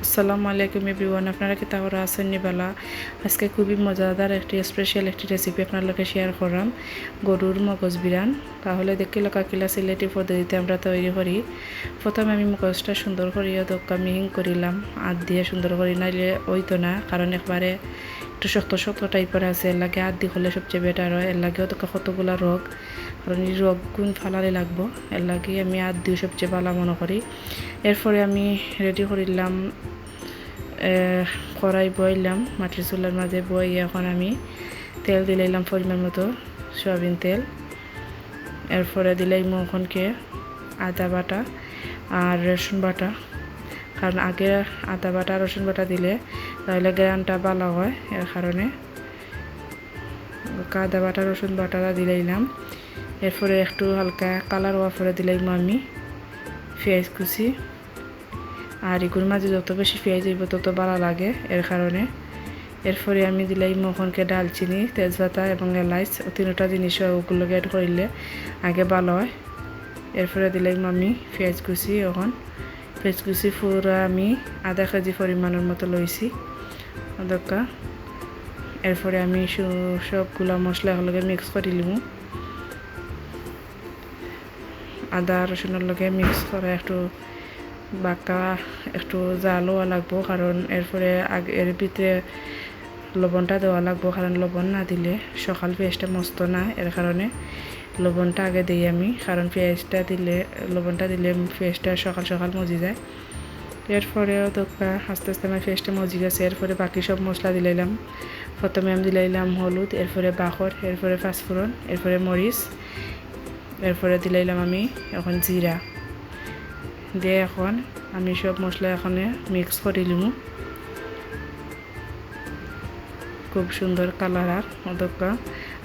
আসসালামু আলাইকুম এভরিওয়ান, আপনারা কি তাহলে আছেন নিবালা? আজকে খুবই মজাদার একটি স্পেশাল একটি রেসিপি আপনার লোকে শেয়ার করলাম, গরুর মগজ বিরান। তাহলে দেখি লোকা কিলা সিলেটি পদ্ধতিতে আমরা তৈরি করি। প্রথমে আমি মগজটা সুন্দর করিয়া দোকা মিহিং করিলাম, হাত দিয়ে সুন্দর করি, নাইলে ওইতো না, কারণ একবারে একটু শক্ত শক্ত টাইপের আছে। এর লাগে হাত দিয়ে করলে সবচেয়ে বেটার হয়। এর লাগেও তো কতগুলা রোগ, কারণ এই রোগ গুণ ফালালে লাগবো। এর লাগে আমি হাত দিয়ে সবচেয়ে ভালো মনে করি। এরপরে আমি রেডি করিলাম, কড়াই বইলাম, মাটির চুলার মাঝে বই। এখন আমি তেল দিলাইলাম পরিমাণ মতো, সয়াবিন তেল। এরপরে দিলাইম ওখানকে আদা বাটা আর রসুন বাটা, কারণ আগে আদা বাটা রসুন বাটা দিলে তাহলে গ্রানটা ভালো হয়। এর কারণে আদা বাটা রসুন বাটাটা দিলাইলাম। এরপরে একটু হালকা কালার হওয়ার পরে দিলাইম আমি পেঁয়াজ কুচি। আর এগুলোর মাঝে যত বেশি পেঁয়াজ দিব তত ভালো লাগে, এর কারণে। এরপরে আমি দিলাইম ওখানকে ডালচিনি, তেজপাতা এবং এলাচ, তিনটা জিনিস ওগুলোকে অ্যাড করিলে আগে ভালো হয়। এরপরে দিলাইম আমি পেঁয়াজ কুচি। এখন পেঁয়াজ কুচি পুরো আমি আধা কেজি পরিমাণের মতো লইছি দরকার। এরপরে আমি সবগুলা মশলা এগুলোকে মিক্স করে নিব। আদা রসুনের লগে মিক্স করে একটু বাঁকা একটু জালও লাগবো, কারণ এরপরে এর ভিতরে লবণটা দেওয়া লাগবো, কারণ লবণ না দিলে সকাল পেঁয়াজটা মস্ত না। এর কারণে লবণটা আগে দিই আমি, কারণ লবণটা দিলে পেঁয়াজটা সকাল সকাল মজি যায়। এরপরেও তো আস্তে আস্তে আমার পেঁয়াজটা মজি গেছে। এরপরে বাকি সব মশলা দিলাইলাম। প্রথমে আমি দিলাইলাম হলুদ, এরপরে বাখর, এরপরে পাঁচফোড়ন, এরপরে মরিচ, এরপরে দিলাইলাম আমি এখন জিরা দিয়ে এখন আমি সব মশলা এখানে মিক্স করে নিব। খুব সুন্দর কালার আর অদকা।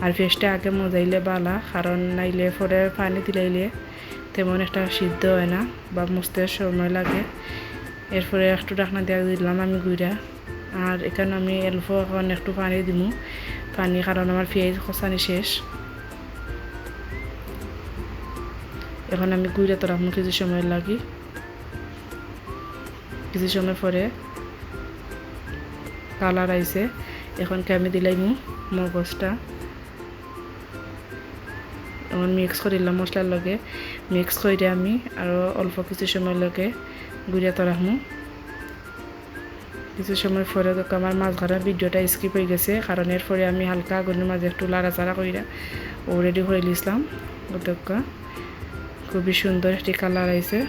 আর পেঁয়াজটা আগে মজাইলে বালা, কারণ নাইলে পরে পানি দিলাইলে তেমন একটা সিদ্ধ হয় না বা মুছতে সময় লাগে। এরপরে একটু ঢাকনা দিয়ে দিলাম আমি গুঁড়া। আর এখানে আমি অল্প এখন একটু পানি দিব, পানি কারণ আমার পেঁয়াজ কষানি শেষ। এখন আমি গুঁড়া তো রাখবো কিছু সময় লাগি। কিছু সময় পরে কালার আইছে। এখনকে আমি দিলাইমু মগজটা, এখন মিক্স করিলাম মশলার লগে। মিক্স করে আমি আরও অল্প কিছু সময় লগে গুঁড়া তো রাখবো। কিছু সময় পরে তো আমার মাছ ধরার ভিডিওটা স্কিপ হয়ে গেছে, কারণ এরপরে আমি হালকা আগুনের মাঝে একটু লাড়াচাড়া কইরা ও রেডি করে নিয়েছিলাম। ওদকা খুবই সুন্দর একটি কালার আইছে।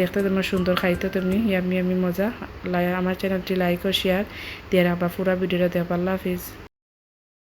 দেখতে তোমার সুন্দর, খাইতে তেমনি ইয়ামি মজা। আমার চ্যানেলটি লাইক ও শেয়ার দিয়ে রাখবা। পুরা ভিডিওটা দেখবা। আল্লাহ হাফিজ।